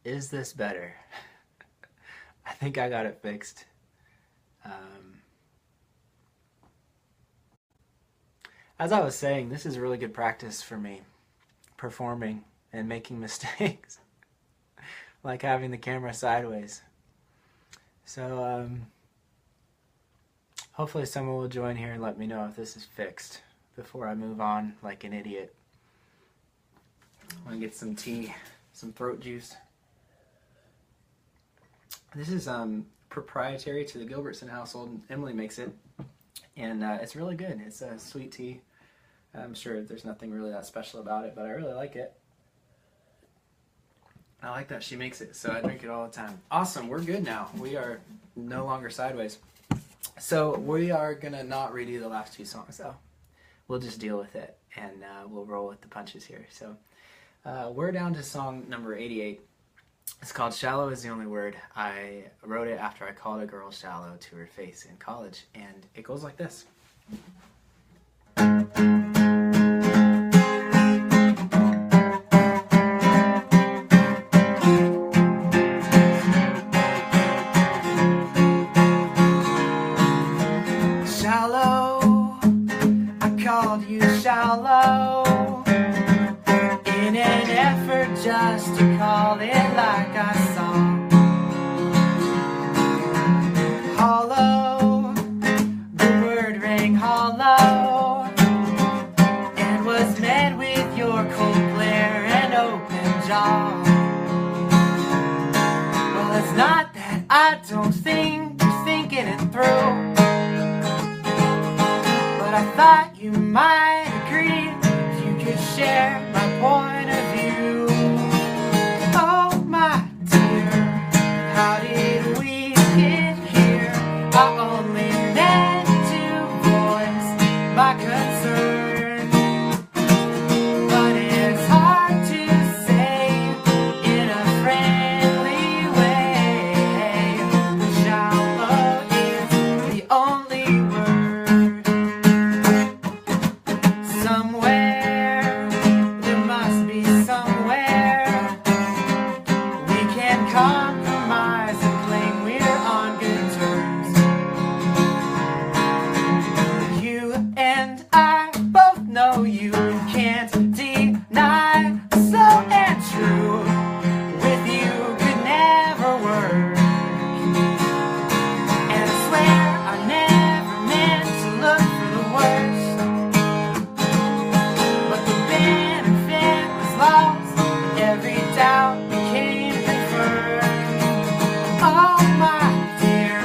Is this better? I think I got it fixed. As I was saying, this is really good practice for me, performing and making mistakes, like having the camera sideways. So hopefully someone will join here and let me know if this is fixed before I move on like an idiot. I'm gonna get some tea, some throat juice. This is proprietary to the Gilbertson household. Emily makes it, and it's really good. It's a sweet tea. I'm sure there's nothing really that special about it, but I really like it. I like that she makes it, so I drink it all the time. Awesome, we're good now. We are no longer sideways. So we are gonna not redo the last two songs, though. We'll just deal with it, and we'll roll with the punches here. So we're down to song number 88. It's called Shallow Is the Only Word. I wrote it after I called a girl shallow to her face in college, and it goes like this. Shallow, I called you shallow in an effort just to call it like I saw. Hollow, the word rang hollow and was met with your cold glare and open jaw. Well, it's not that I don't think you're thinking it through, but I thought you might agree if you could share my point of view. Oh my dear, how did we get here? I only meant to voice my concern, but it's hard to say in a friendly way. Shallow is the only word. Somewhere, there must be somewhere we can compromise and claim we're on good terms. You and I both know you can't deny, so and true. With you could never work, and I swear I never meant to look for the worst, but the benefit was lost, every doubt became confirmed. Oh my dear,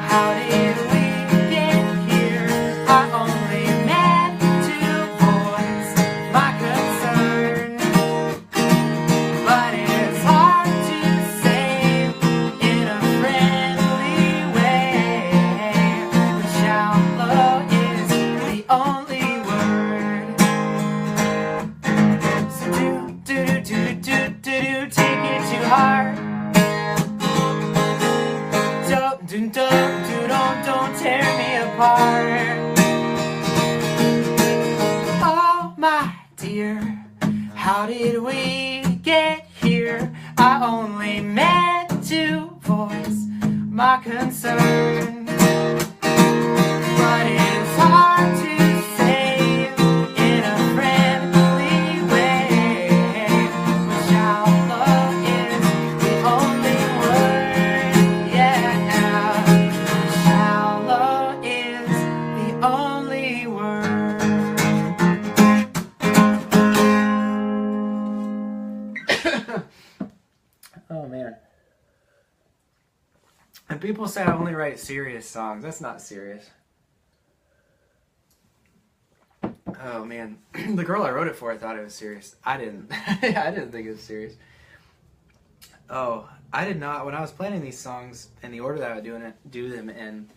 how did we get here? I only meant to voice my concern, but it's hard to say in a friendly way. But shallow is the only word. So take it to heart. Don't tear me apart. Oh my dear, how did we get here? I only meant to voice my concern, but it's hard to say in a friendly way. Shallow is the only word, yeah. Shallow is the only word. Oh man. And people say I only write serious songs. That's not serious. Oh man. The girl I wrote it for, I thought it was serious. I didn't. I didn't think it was serious. Oh, I did not. When I was planning these songs in the order that I would do them in,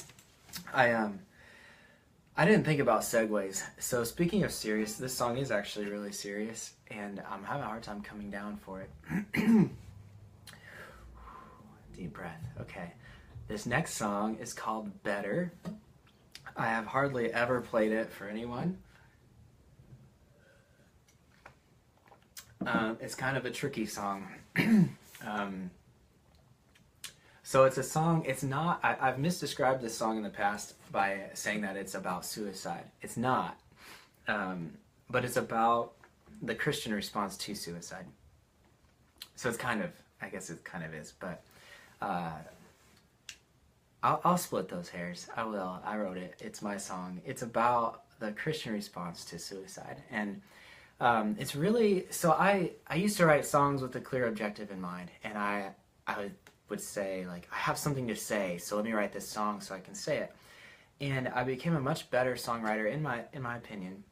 I didn't think about segues. So speaking of serious, this song is actually really serious, and I'm having a hard time coming down for it. Deep breath. Okay. This next song is called Better. I have hardly ever played it for anyone. It's kind of a tricky song. Um, so it's a song, it's not, I've misdescribed this song in the past by saying that it's about suicide. It's not. But it's about the Christian response to suicide. So it's kind of, I guess it kind of is, but I'll split those hairs. I will. I wrote it. It's my song. It's about the Christian response to suicide. And it's really, so I used to write songs with a clear objective in mind. And I would say, like, I have something to say, so let me write this song so I can say it. And I became a much better songwriter, in my opinion,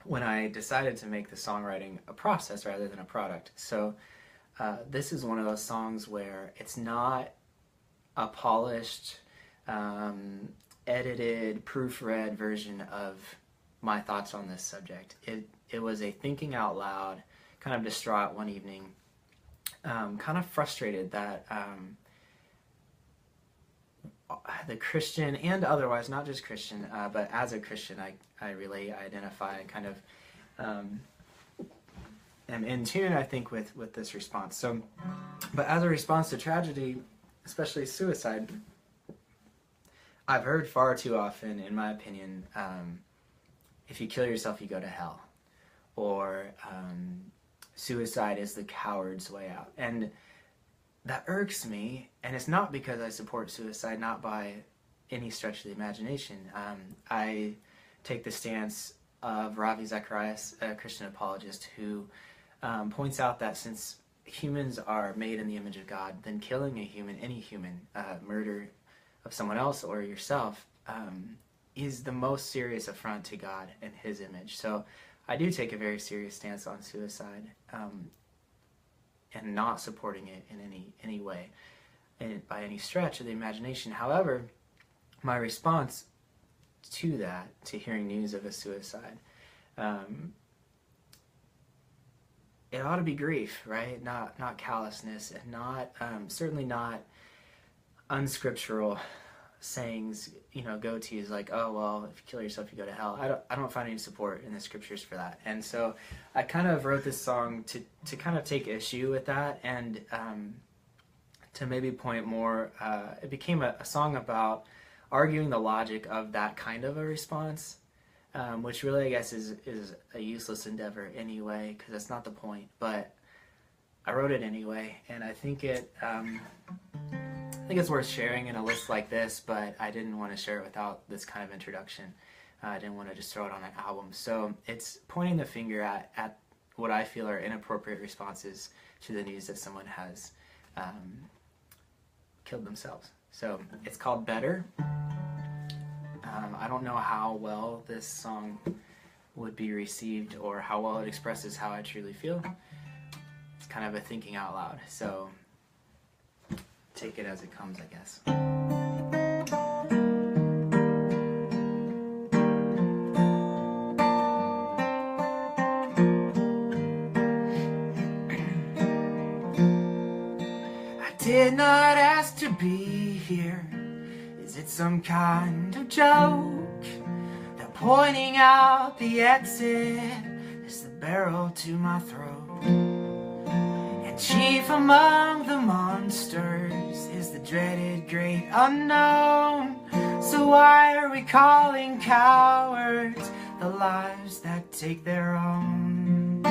when I decided to make the songwriting a process rather than a product. So this is one of those songs where it's not a polished, edited, proofread version of my thoughts on this subject. It was a thinking out loud, kind of distraught one evening, kind of frustrated that the Christian and otherwise, not just Christian, but as a Christian, I relate, I identify, and kind of am in tune, I think, with this response. So, but as a response to tragedy, especially suicide, I've heard far too often, in my opinion, if you kill yourself, you go to hell, or suicide is the coward's way out. And that irks me, and it's not because I support suicide, not by any stretch of the imagination. I take the stance of Ravi Zacharias, a Christian apologist, who points out that since humans are made in the image of God, then killing a human, any human, murder of someone else or yourself, is the most serious affront to God and His image. So I do take a very serious stance on suicide, and not supporting it in any way, and by any stretch of the imagination. However, my response to that, to hearing news of a suicide, it ought to be grief, right? Not callousness, and not certainly not unscriptural sayings, go-tos like, oh, well, if you kill yourself, you go to hell. I don't find any support in the scriptures for that. And so I kind of wrote this song to kind of take issue with that, and to maybe point more, it became a song about arguing the logic of that kind of a response, which really, I guess, is a useless endeavor anyway, because that's not the point. But I wrote it anyway, and I think it's worth sharing in a list like this, but I didn't want to share it without this kind of introduction. I didn't want to just throw it on an album. So it's pointing the finger at what I feel are inappropriate responses to the news that someone has killed themselves. So it's called Better. I don't know how well this song would be received or how well it expresses how I truly feel. It's kind of a thinking out loud. So take it as it comes, I guess. I did not ask to be here. Is it some kind of joke that pointing out the exit is the barrel to my throat? And chief among the monsters is the dreaded great unknown. So why are we calling cowards the lives that take their own?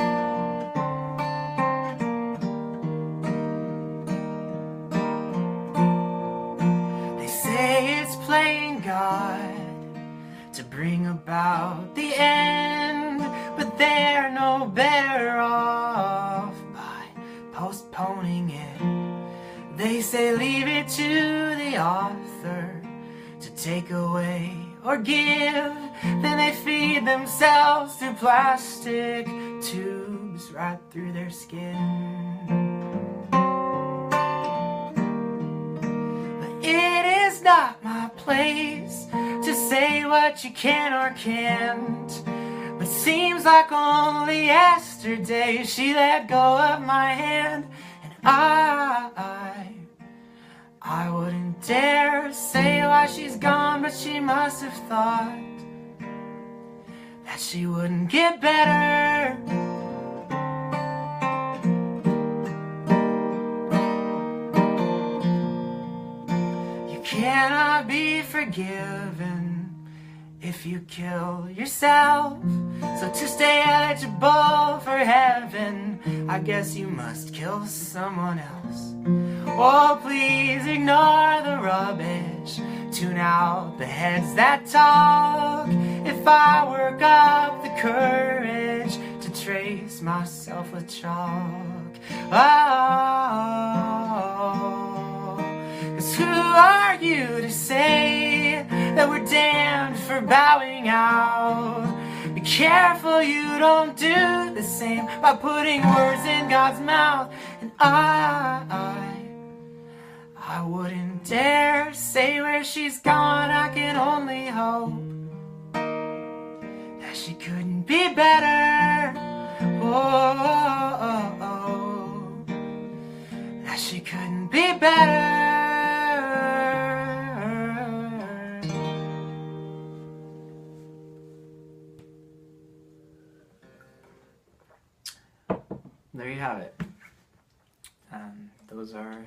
They say it's playing God to bring about the end, but they're no better off by postponing it. They say leave it to the author to take away or give. Then they feed themselves through plastic tubes right through their skin. But it is not my place to say what you can or can't. But seems like only yesterday she let go of my hand. And I wouldn't dare say why she's gone, but she must have thought that she wouldn't get better. forgiven if you kill yourself. So to stay eligible for heaven, I guess you must kill someone else. Oh, please ignore the rubbish, tune out the heads that talk. If I work up the courage to trace myself with chalk. Oh, 'cause who are you to say that we're damned for bowing out? Be careful you don't do the same by putting words in God's mouth. And I wouldn't dare say where she's gone. I can only hope that she couldn't be better. Oh, that she couldn't be better. There you have it. Those are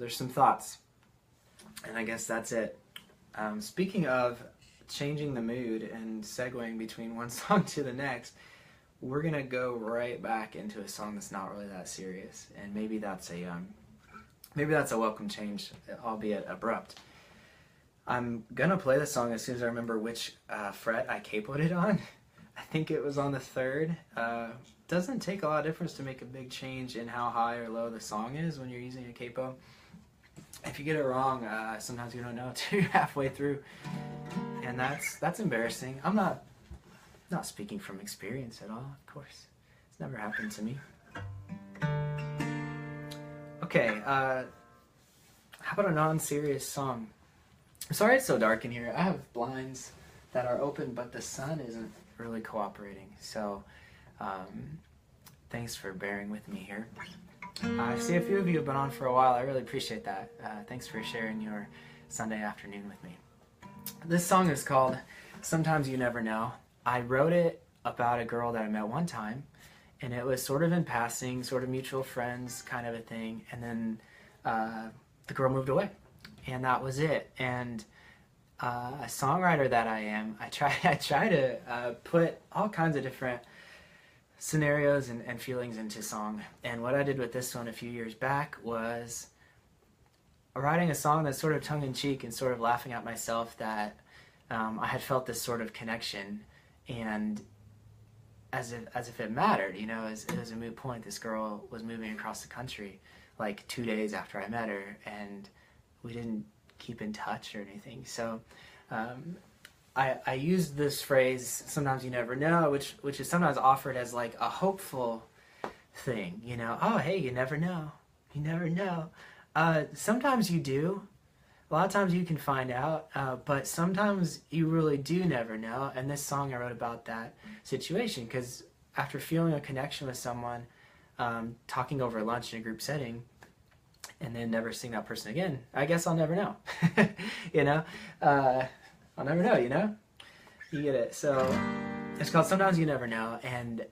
some thoughts, and I guess that's it. Speaking of changing the mood and segueing between one song to the next, we're gonna go right back into a song that's not really that serious, and maybe that's a welcome change, albeit abrupt. I'm gonna play the song as soon as I remember which fret I capoed it on. I think it was on the 3rd. Doesn't take a lot of difference to make a big change in how high or low the song is when you're using a capo. If you get it wrong, sometimes you don't know until you're halfway through, and that's embarrassing. I'm not speaking from experience at all, of course. It's never happened to me. Okay, how about a non-serious song? I'm sorry it's so dark in here. I have blinds that are open, but the sun isn't really cooperating, so thanks for bearing with me here. I see a few of you have been on for a while. I really appreciate that. Thanks for sharing your Sunday afternoon with me. This song is called Sometimes You Never Know. I wrote it about a girl that I met one time, and it was sort of in passing, sort of mutual friends kind of a thing, and then the girl moved away, and that was it. And a songwriter that I am, I try to put all kinds of different scenarios and feelings into song. And what I did with this one a few years back was writing a song that's sort of tongue-in-cheek and sort of laughing at myself that I had felt this sort of connection, and as if it mattered, you know, it was a moot point. This girl was moving across the country like 2 days after I met her, and we didn't keep in touch or anything. So I used this phrase, sometimes you never know, which is sometimes offered as like a hopeful thing, you know. Oh, hey, you never know. You never know. Sometimes you do. A lot of times you can find out, but sometimes you really do never know. And this song I wrote about that situation, because after feeling a connection with someone, talking over lunch in a group setting, and then never seeing that person again, I guess I'll never know. You know? I'll never know, you know? You get it. So it's called Sometimes You Never Know, and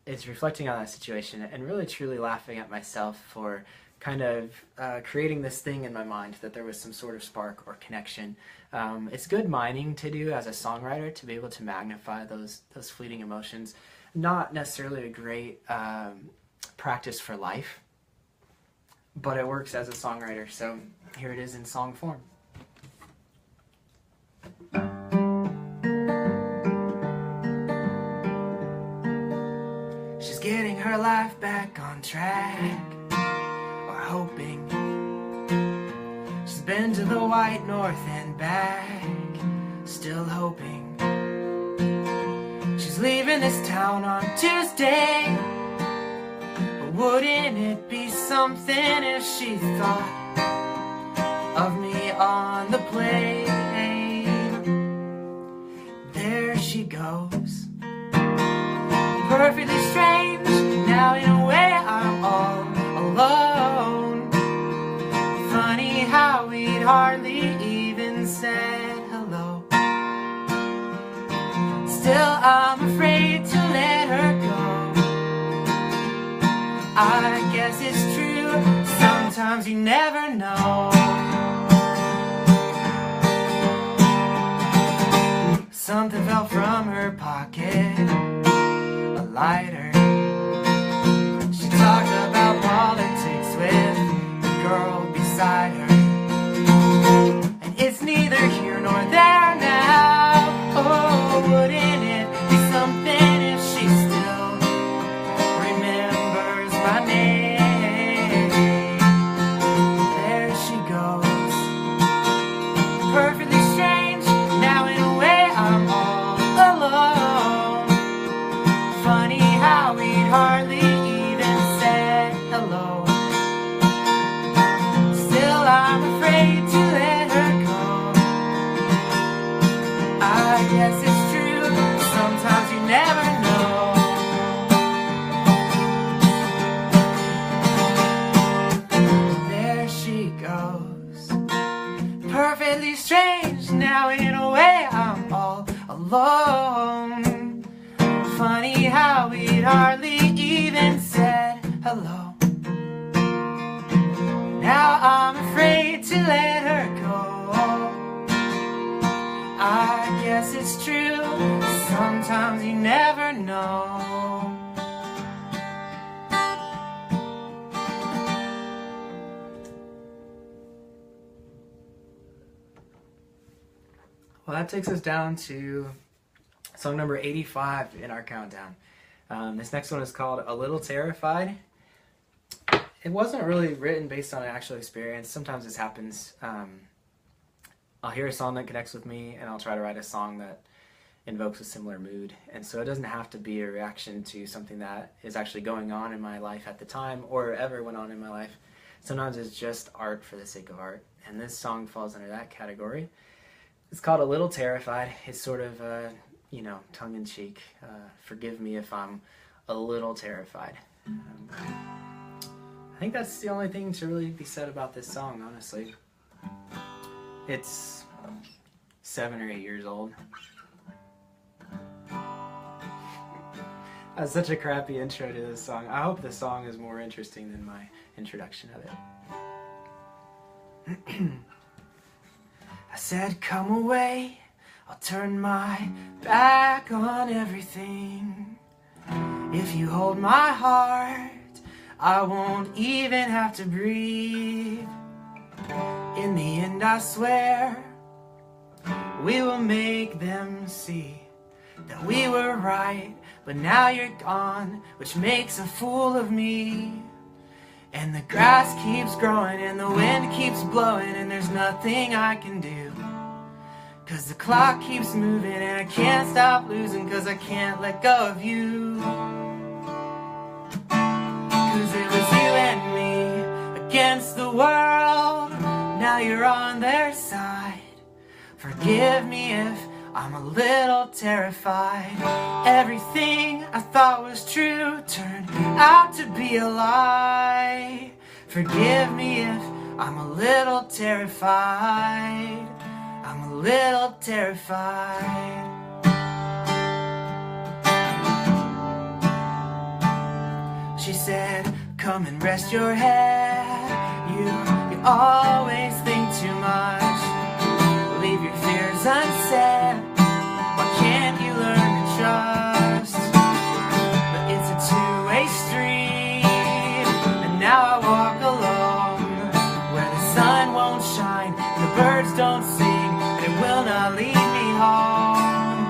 it's reflecting on that situation and really truly laughing at myself for kind of creating this thing in my mind that there was some sort of spark or connection. It's good mining to do as a songwriter, to be able to magnify those fleeting emotions. Not necessarily a great practice for life, but it works as a songwriter, so here it is in song form. She's getting her life back on track, or hoping. She's been to the White North and back, still hoping. She's leaving this town on Tuesday, but wouldn't it be something if she thought of me on the plane? There she goes, perfectly strange. Now in a way I'm all alone. Funny how we'd hardly even said hello. Still I'm afraid to let her go. I guess it's true, sometimes you never know. Something fell from her pocket, a lighter. She talked about politics with the girl beside her. And it's neither here nor there now. Oh, wouldn't it be something if she still remembers my name? There she goes, perfectly strange. Now in a way I'm all alone. Funny how we'd hardly even said hello. Still I'm afraid to let her go. I guess it's true, sometimes you never know. There she goes, perfectly strange. Now in a way I'm all alone. Funny how we'd hardly even said hello. Now I'm afraid to let her go. I guess it's true, sometimes you never know. Well, that takes us down to song number 85 in our countdown. This next one is called A Little Terrified. It wasn't really written based on an actual experience. Sometimes this happens. I'll hear a song that connects with me, and I'll try to write a song that invokes a similar mood. And so it doesn't have to be a reaction to something that is actually going on in my life at the time or ever went on in my life. Sometimes it's just art for the sake of art. And this song falls under that category. It's called A Little Terrified. It's sort of, tongue-in-cheek. Forgive me if I'm a little terrified. I think that's the only thing to really be said about this song, honestly. It's 7 or 8 years old. That's such a crappy intro to this song. I hope the song is more interesting than my introduction of it. I said, come away, I'll turn my back on everything. If you hold my heart, I won't even have to breathe. In the end, I swear, we will make them see that we were right, but now you're gone, which makes a fool of me. And the grass keeps growing and the wind keeps blowing, and there's nothing I can do. 'Cause the clock keeps moving and I can't stop losing, 'cause I can't let go of you. 'Cause it was you and me against the world. Now you're on their side. Forgive me if I'm a little terrified. Everything I thought was true turned out to be a lie. Forgive me if I'm a little terrified. I'm a little terrified. She said, come and rest your head. You always think too much. Leave your fears unsaid. Why can't you learn to trust? But it's a two-way street, and now I walk alone, where the sun won't shine, the birds don't sing, and it will not lead me home.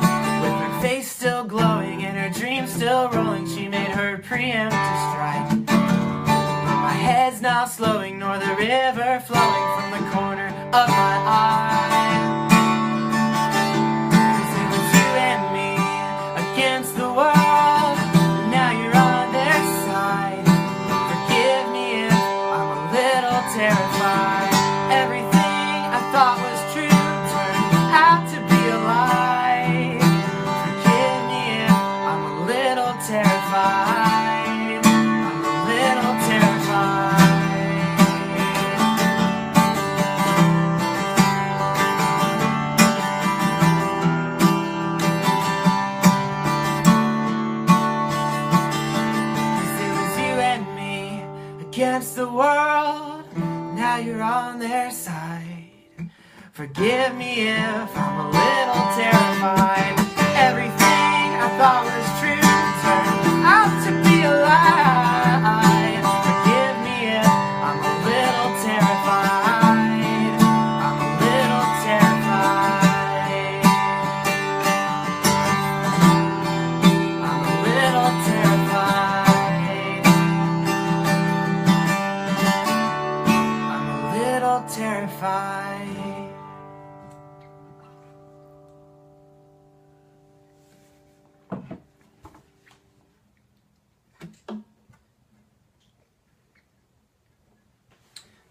With her face still glowing and her dreams still rolling, she made her preemptive strike. My head's not slowing, nor the river flowing from the corner of my eye. 'Cause it was you and me against the world. Now you're on their side. Forgive me if I'm a little terrified. Everything I thought was true turned out to be a lie. Forgive me if I'm a little terrified. Against the world, now you're on their side. Forgive me if I'm a little terrified. Everything I thought was true turned out to be a lie. Forgive me if I'm a little terrified. I'm a little terrified. I'm a little terrified. I'm a little terrified.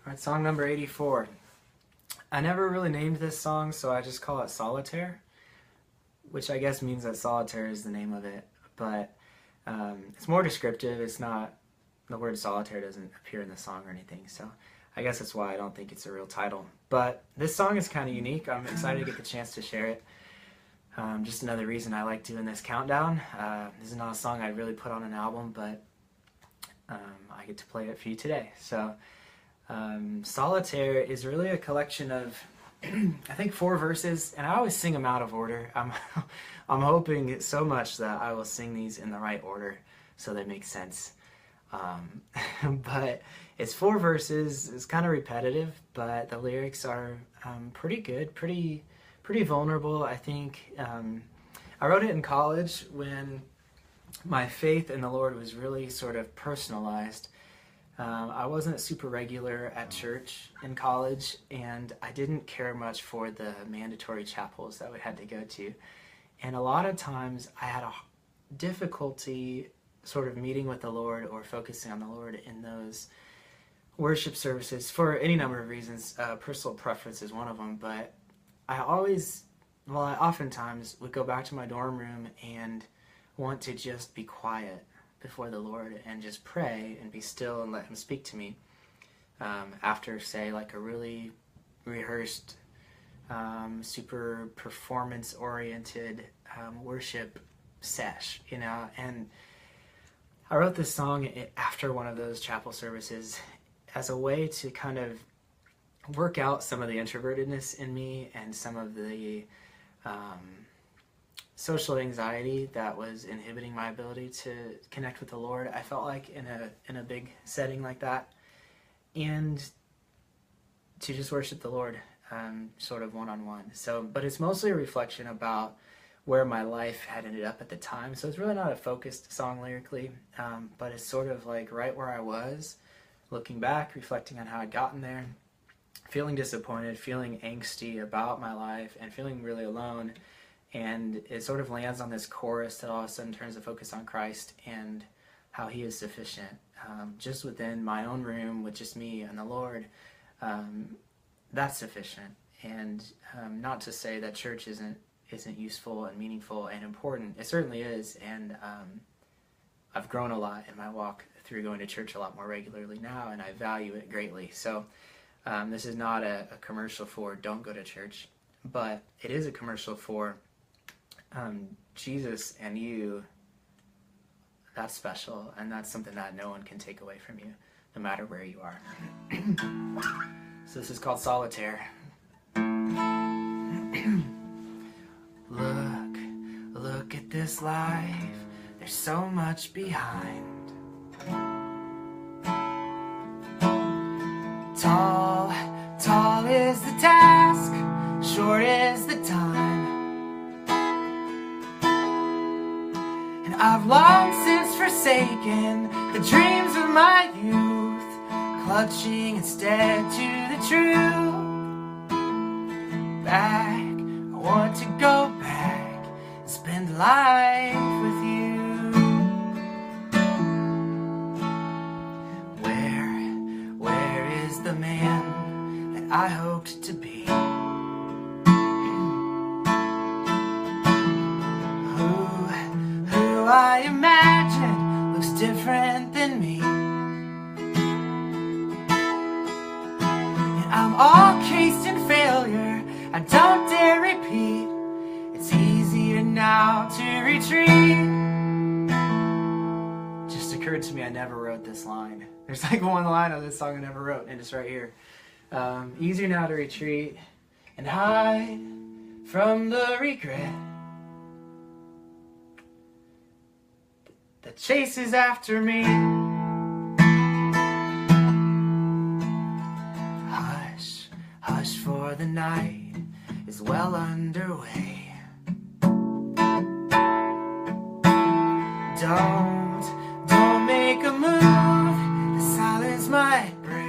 Alright, song number 84. I never really named this song, so I just call it Solitaire, which I guess means that solitaire is the name of it, but it's more descriptive. It's not, the word solitaire doesn't appear in the song or anything, so I guess that's why I don't think it's a real title. But this song is kind of unique. I'm excited to get the chance to share it. Just another reason I like doing this countdown. This is not a song I'd really put on an album, but I get to play it for you today. So Solitaire is really a collection of I think 4 verses, and I always sing them out of order. I'm hoping so much that I will sing these in the right order so they make sense. But it's 4 verses. It's kind of repetitive, but the lyrics are pretty good, pretty vulnerable. I think I wrote it in college when my faith in the Lord was really sort of personalized. I wasn't super regular at church in college, and I didn't care much for the mandatory chapels that we had to go to. And a lot of times I had a difficulty sort of meeting with the Lord or focusing on the Lord in those worship services for any number of reasons. Personal preference is one of them, but I oftentimes would go back to my dorm room and want to just be quiet before the Lord and just pray and be still and let Him speak to me after, say, like a really rehearsed, super performance-oriented worship sesh, you know. And I wrote this song after one of those chapel services as a way to kind of work out some of the introvertedness in me and some of the social anxiety that was inhibiting my ability to connect with the Lord. I felt like in a big setting like that, and to just worship the Lord sort of one-on-one. So, but it's mostly a reflection about where my life had ended up at the time. So it's really not a focused song lyrically, but it's sort of like right where I was, looking back, reflecting on how I'd gotten there, feeling disappointed, feeling angsty about my life, and feeling really alone. And it sort of lands on this chorus that all of a sudden turns the focus on Christ and how He is sufficient. Just within my own room with just me and the Lord, that's sufficient. And not to say that church isn't useful and meaningful and important. It certainly is, and I've grown a lot in my walk through going to church a lot more regularly now, and I value it greatly. So this is not a commercial for don't go to church, but it is a commercial for Jesus and you. That's special, and that's something that no one can take away from you, no matter where you are. So this is called Solitaire. Look at this life, there's so much behind. Tall is the task, short is the time. And I've long since forsaken the dreams of my youth, clutching instead to the truth. I want to go back and spend life with you. Where is the man that I hoped to be? Who I imagine looks different than me. And I'm all cased in failure, I don't dare repeat. It's easier now to retreat. Just occurred to me I never wrote this line. There's like one line of this song I never wrote, and it's right here. Easier now to retreat, and and hide from the regret that chases after me. Hush, hush, for the night is well underway. Don't make a move, the silence might break.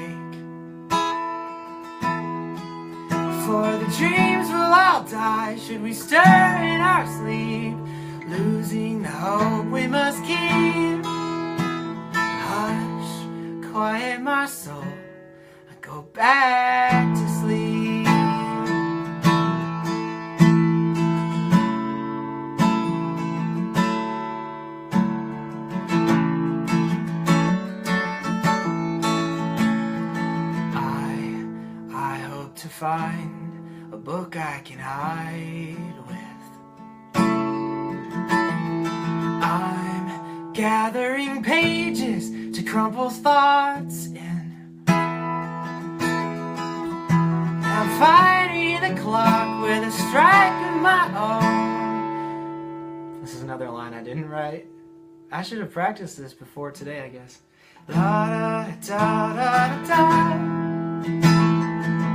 For the dreams will all die should we stir in our sleep, losing the hope we must keep. Hush, quiet my soul, I go back to sleep. To find a book I can hide with. I'm gathering pages to crumple thoughts in. I'm fighting the clock with a strike of my own. This is another line I didn't write. I should have practiced this before today, I guess. La da da da da.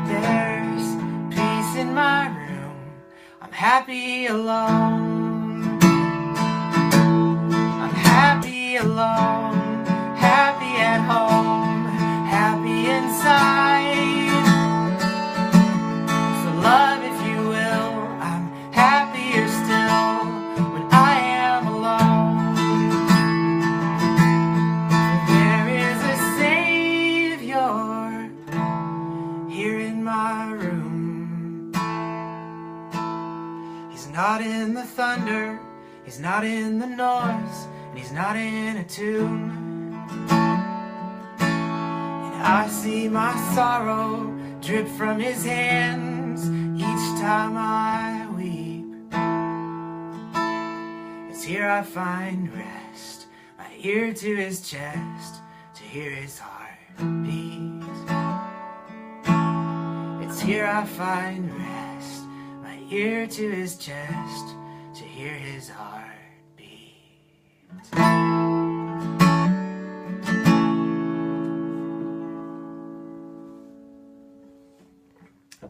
There's peace in my room, I'm happy alone. I'm happy alone, happy at home, happy inside. So love, if you will, I'm happier still when I am alone. There is a Savior here in my room. He's not in the thunder, he's not in the noise, and he's not in a tune. And I see my sorrow drip from his hands each time I weep. It's here I find rest, my ear to his chest to hear his heart beat. It's here I find rest, my ear to his chest to hear his heart beat.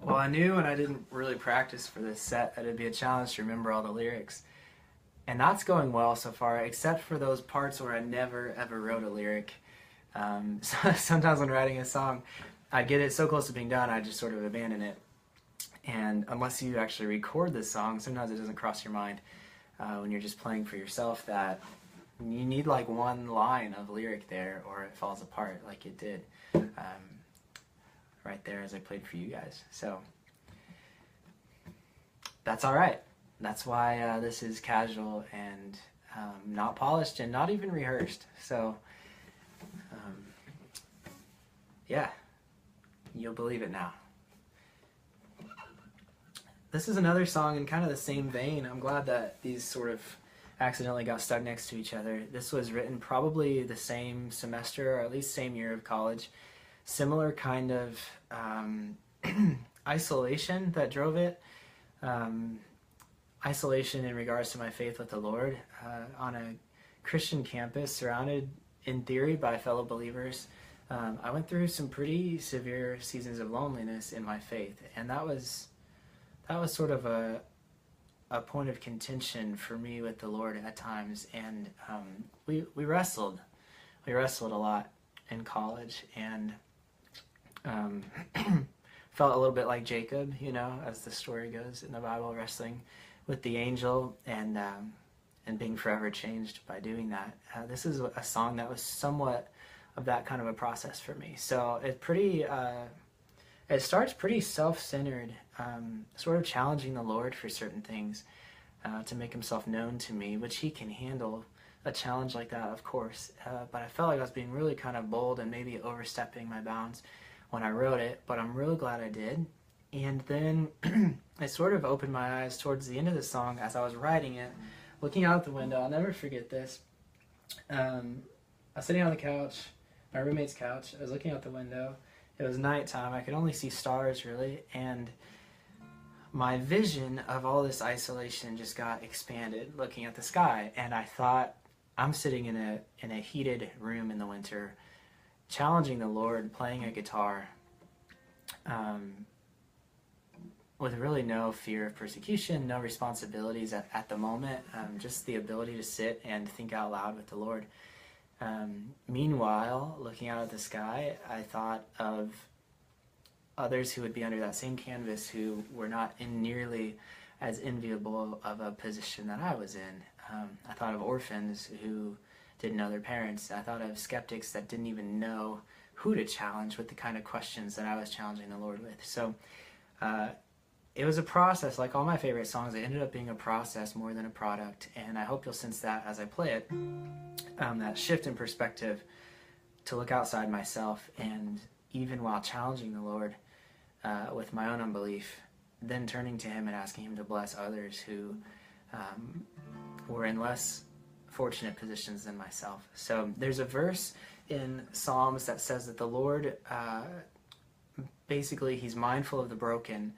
Well, I knew when I didn't really practice for this set that it'd be a challenge to remember all the lyrics. And that's going well so far, except for those parts where I never ever wrote a lyric. So sometimes when writing a song, I get it so close to being done, I just sort of abandon it. And unless you actually record this song, sometimes it doesn't cross your mind when you're just playing for yourself that you need like one line of lyric there or it falls apart like it did right there as I played for you guys. So that's all right. That's why this is casual and not polished and not even rehearsed. So yeah. You'll believe it now. This is another song in kind of the same vein. I'm glad that these sort of accidentally got stuck next to each other. This was written probably the same semester or at least same year of college. Similar kind of isolation that drove it. Isolation in regards to my faith with the Lord on a Christian campus surrounded in theory by fellow believers. I went through some pretty severe seasons of loneliness in my faith, and that was sort of a point of contention for me with the Lord at times. And we wrestled a lot in college, and felt a little bit like Jacob, you know, as the story goes in the Bible, wrestling with the angel and being forever changed by doing that. This is a song that was somewhat of that kind of a process for me. So it starts pretty self-centered, sort of challenging the Lord for certain things, to make himself known to me, which he can handle a challenge like that, of course. But I felt like I was being really kind of bold and maybe overstepping my bounds when I wrote it, but I'm really glad I did. And then it sort of opened my eyes towards the end of the song as I was writing it, looking out the window. I'll never forget this. I was sitting on the couch, my roommate's couch. I was looking out the window. It was nighttime. I could only see stars, really. And my vision of all this isolation just got expanded looking at the sky, and I thought, I'm sitting in a heated room in the winter, challenging the Lord, playing a guitar, with really no fear of persecution, no responsibilities at the moment, just the ability to sit and think out loud with the Lord. Meanwhile, looking out at the sky, I thought of others who would be under that same canvas who were not in nearly as enviable of a position that I was in. I thought of orphans who didn't know their parents. I thought of skeptics that didn't even know who to challenge with the kind of questions that I was challenging the Lord with. So it was a process. Like all my favorite songs, it ended up being a process more than a product, and I hope you'll sense that as I play it, that shift in perspective to look outside myself, and even while challenging the Lord with my own unbelief, then turning to Him and asking Him to bless others who were in less fortunate positions than myself. So there's a verse in Psalms that says that the Lord, basically, He's mindful of the broken,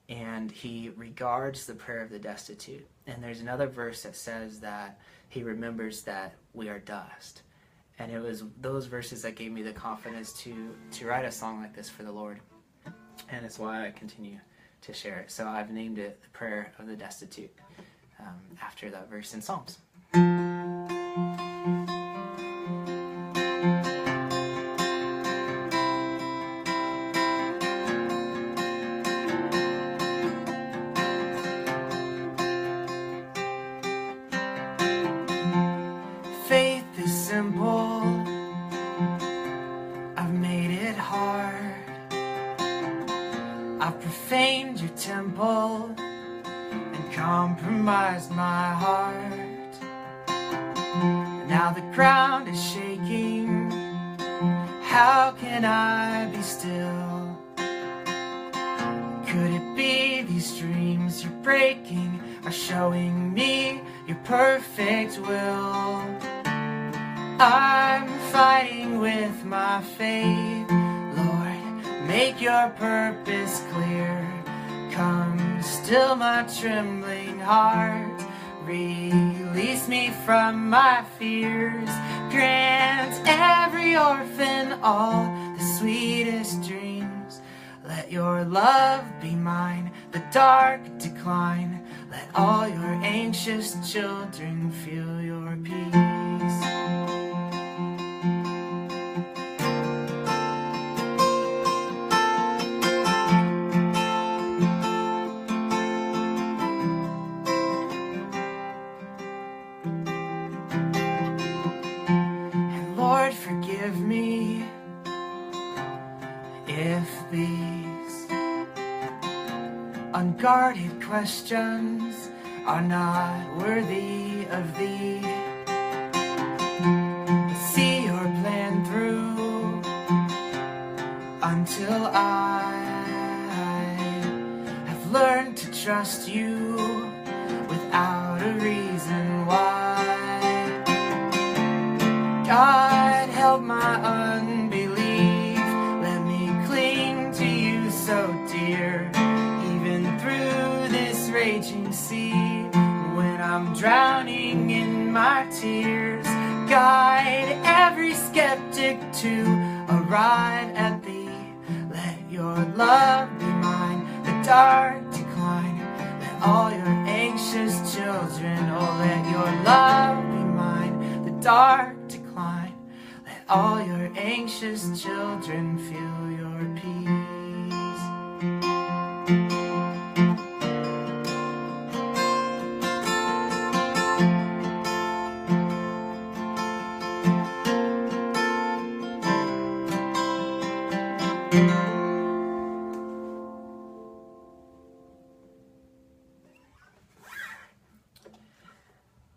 and He regards the prayer of the destitute. And there's another verse that says that He remembers that we are dust. And it was those verses that gave me the confidence to write a song like this for the Lord. And it's why I continue to share it. So I've named it The Prayer of the Destitute, after that verse in Psalms. Faith is simple, I've made it hard. I've profaned your temple and compromised my heart. Now the ground is shaking, how can I be still? Could it be these dreams you're breaking are showing me your perfect will? I'm fighting with my faith, Lord, make your purpose clear. Come, still my trembling heart, release me from my fears. Grant every orphan all the sweetest dreams. Let your love be mine, the dark decline. Let all your anxious children feel your peace. Lord, forgive me if these unguarded questions are not worthy of Thee. But see your plan through until I have learned to trust You without a reason why. God, help my unbelief. Let me cling to You so dear, even through this raging sea. When I'm drowning in my tears, guide every skeptic to arrive at Thee. Let Your love be mine, the dark decline. Let all Your anxious children, oh, let Your love be mine, the dark decline. Let all Your anxious children feel Your peace.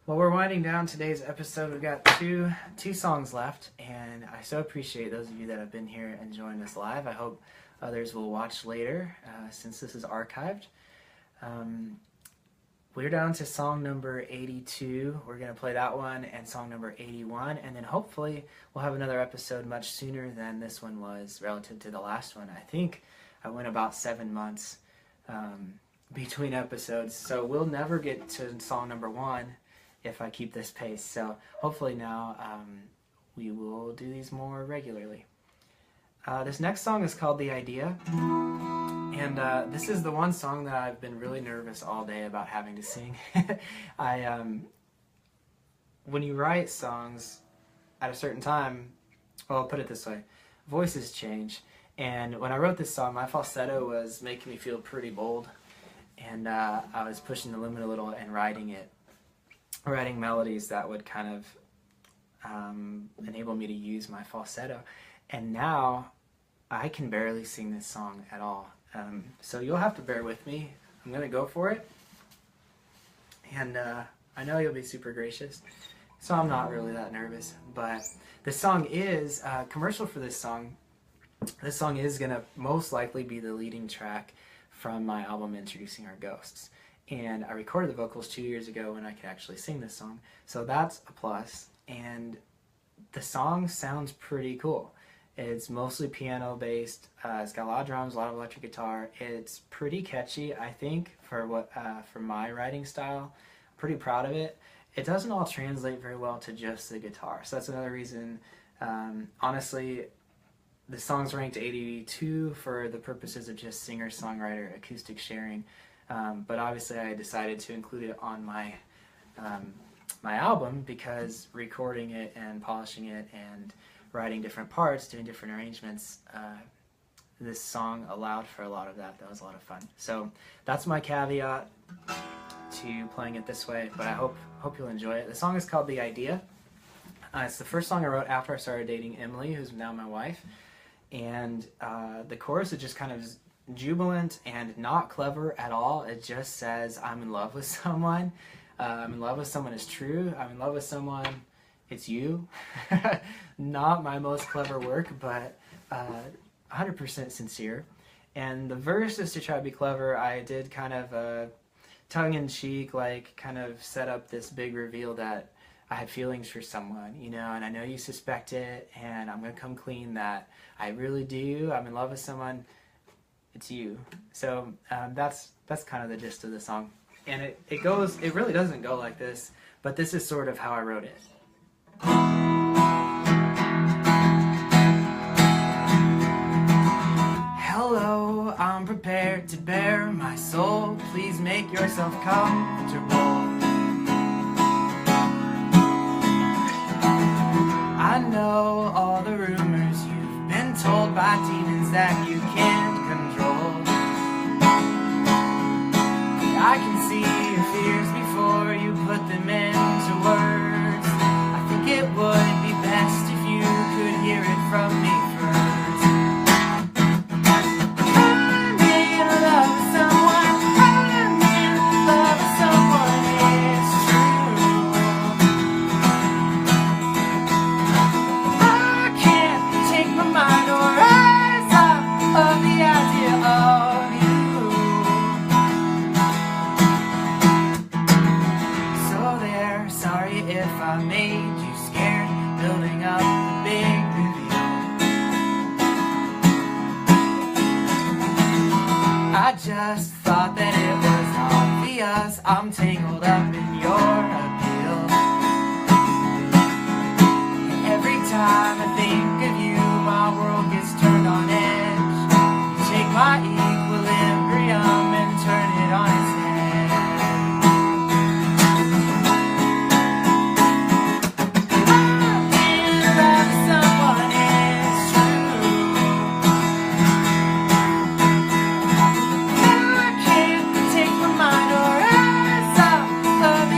Well, we're winding down today's episode. We've got two songs left, and I so appreciate those of you that have been here and joined us live. I hope others will watch later, since this is archived. We're down to song number 82. We're going to play that one and song number 81, and then hopefully we'll have another episode much sooner than this one was relative to the last one. I think I went about 7 months between episodes, so we'll never get to song number 1 if I keep this pace. So hopefully now we will do these more regularly. This next song is called The Idea, and this is the one song that I've been really nervous all day about having to sing. When you write songs at a certain time, well, I'll put it this way, voices change, and when I wrote this song, my falsetto was making me feel pretty bold, and I was pushing the limit a little and writing melodies that would kind of enable me to use my falsetto. And now I can barely sing this song at all. So you'll have to bear with me. I'm going to go for it. And I know you'll be super gracious. So I'm not really that nervous. But the song is, commercial for this song is going to most likely be the leading track from my album Introducing Our Ghosts. And I recorded the vocals 2 years ago when I could actually sing this song. So that's a plus. And the song sounds pretty cool. It's mostly piano based. It's got a lot of drums, a lot of electric guitar. It's pretty catchy, I think, for my writing style. I'm pretty proud of it. It doesn't all translate very well to just the guitar, so that's another reason. Honestly, the song's ranked 82 for the purposes of just singer-songwriter acoustic sharing, but obviously I decided to include it on my album because recording it and polishing it and writing different parts, doing different arrangements, this song allowed for a lot of that. That was a lot of fun. So that's my caveat to playing it this way, but I hope you'll enjoy it. The song is called The Idea. It's the first song I wrote after I started dating Emily, who's now my wife, and the chorus is just kind of jubilant and not clever at all. It just says, I'm in love with someone. I'm in love with someone is true. I'm in love with someone. It's you. Not my most clever work, but 100% sincere. And the verse is to try to be clever. I did kind of tongue-in-cheek, like, kind of set up this big reveal that I had feelings for someone, you know, and I know you suspect it, and I'm going to come clean that I really do. I'm in love with someone. It's you. So that's kind of the gist of the song. And it really doesn't go like this, but this is sort of how I wrote it. Hello, I'm prepared to bare my soul. Please make yourself comfortable. I know all the rumors you've been told by demons that you can't control. I can see your fears before you put them into words. I think it would be best if you could hear it from me first. I'm in love with someone. I'm in love with someone. It's true. I can't take my mind or eyes off of the idea of you. Sorry if I made you scared, building up the big reveal. I just thought that it was obvious I'm tangled up in your appeal. And every time I think of you, my world gets turned on edge. You take my equilibrium and turn it on its head. Of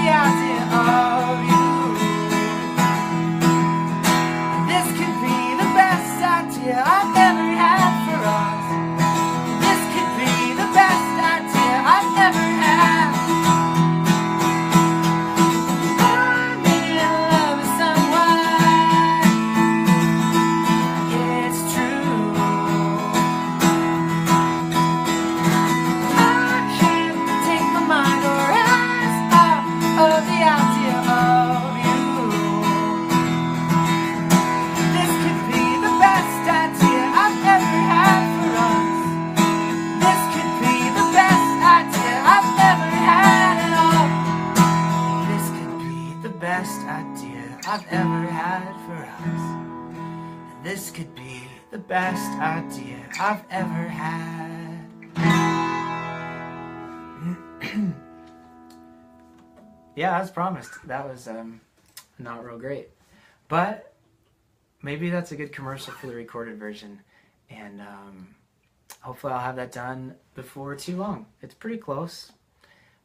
this could be the best idea I've ever had. Yeah, as promised, that was not real great. But maybe that's a good commercial for the recorded version. And hopefully I'll have that done before too long. It's pretty close.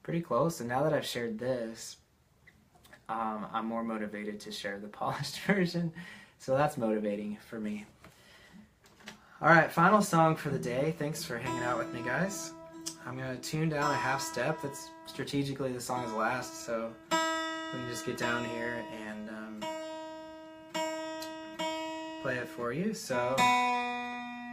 Pretty close. And now that I've shared this, I'm more motivated to share the polished version. So that's motivating for me. Alright, final song for the day. Thanks for hanging out with me, guys. I'm going to tune down a half step. That's strategically the song's last, so we can just get down here and play it for you. So I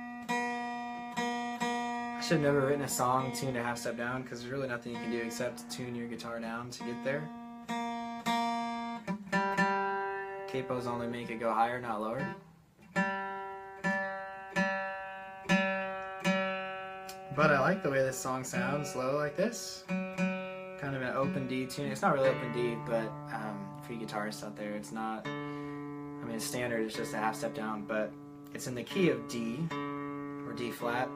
should have never written a song tuned a half step down, because there's really nothing you can do except tune your guitar down to get there. Capos only make it go higher, not lower. But I like the way this song sounds low like this. Kind of an open D tune. It's not really open D, but for you guitarists out there, it's not. I mean, it's standard, it's just a half step down, but it's in the key of D, or D flat.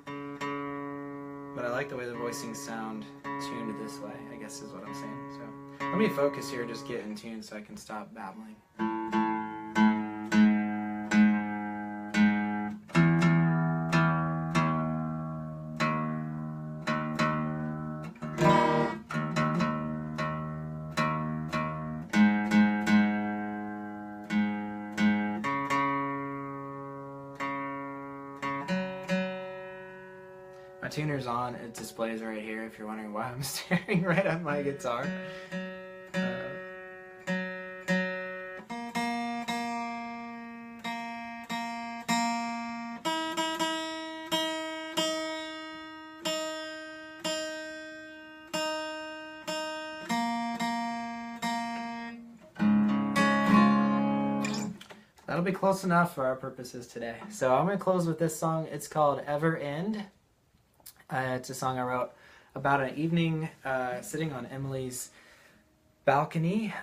But I like the way the voicings sound tuned this way, I guess is what I'm saying. So let me focus here, just get in tune so I can stop babbling. My tuner's on, it displays right here if you're wondering why I'm staring right at my guitar. That'll be close enough for our purposes today. So I'm going to close with this song. It's called Ever End. It's a song I wrote about an evening sitting on Emily's balcony.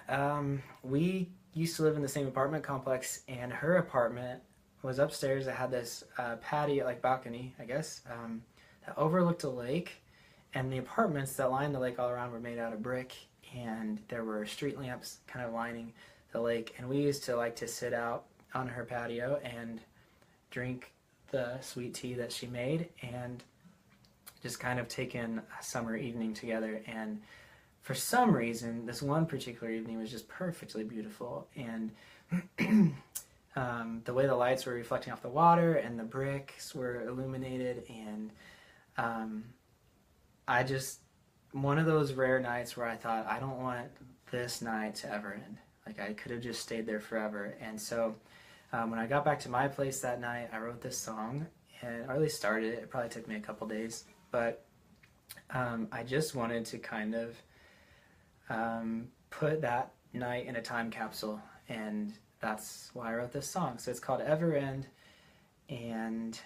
We used to live in the same apartment complex, and her apartment was upstairs. It had this patio, like balcony, I guess, that overlooked a lake. And the apartments that lined the lake all around were made out of brick, and there were street lamps kind of lining the lake. And we used to like to sit out on her patio and drink the sweet tea that she made, and just kind of take in a summer evening together. And for some reason, this one particular evening was just perfectly beautiful. And the way the lights were reflecting off the water and the bricks were illuminated, and I just, one of those rare nights where I thought, I don't want this night to ever end. Like, I could have just stayed there forever. And so when I got back to my place that night, I wrote this song, and or at least started it. It probably took me a couple days, but I just wanted to kind of put that night in a time capsule, and that's why I wrote this song. So it's called Ever End, and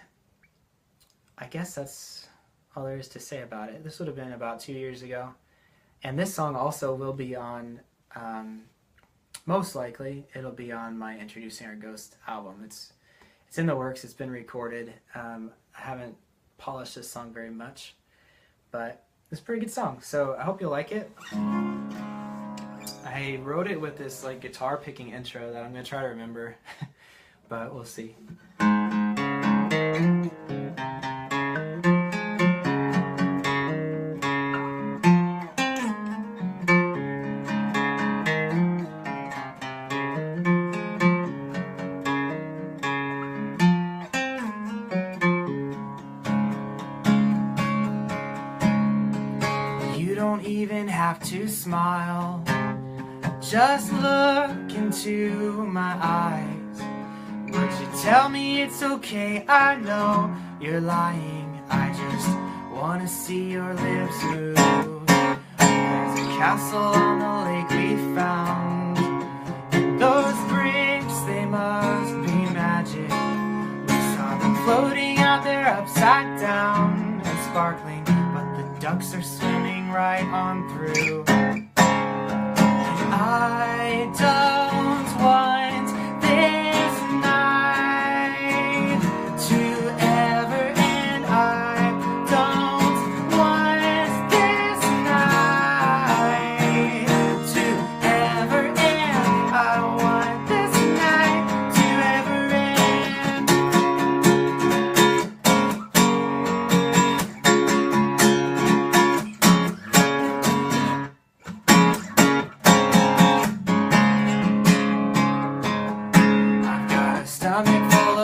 I guess that's all there is to say about it. This would have been about 2 years ago, and this song also will be on, most likely, it'll be on my Introducing Our Ghost album. It's in the works, it's been recorded. I haven't polished this song very much, but it's a pretty good song, so I hope you'll like it. I wrote it with this like guitar picking intro that I'm going to try to remember, but we'll see. You don't even have to smile, just look into my eyes. Would you tell me it's okay? I know you're lying. I just wanna see your lips move. There's a castle on the lake we found. Those bricks, they must be magic. We saw them floating out there upside down and sparkling, but the ducks are swimming right on through. I don't want this night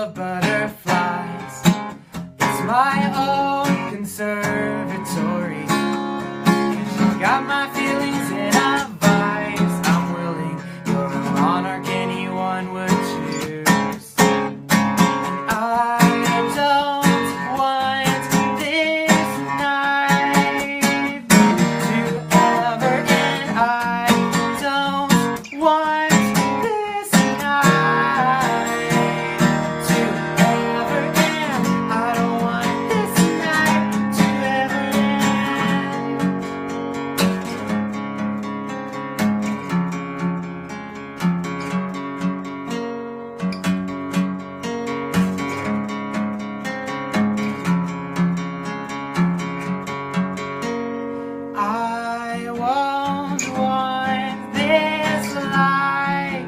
of butterflies. It's my own conservatory. You got my feelings in a vise. I'm willing, you're a monarch anyone would choose. I don't want this night to ever end. I don't want this night to ever end. I don't want this night to ever I won't want this life.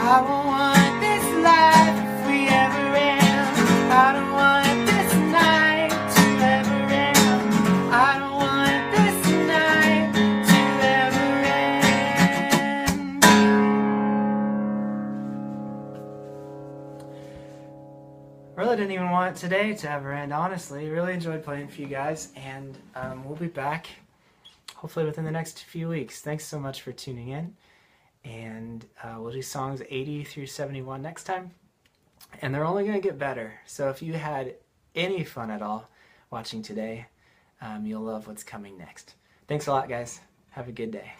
I won't want this life if we ever end. I won't want this life if we ever end. I don't want this night to ever end. I don't want this night to ever end. Really didn't even want today to ever end, honestly. Really enjoyed playing for you guys, and we'll be back hopefully within the next few weeks. Thanks so much for tuning in. And we'll do songs 80 through 71 next time, and they're only going to get better. So if you had any fun at all watching today, you'll love what's coming next. Thanks a lot, guys. Have a good day.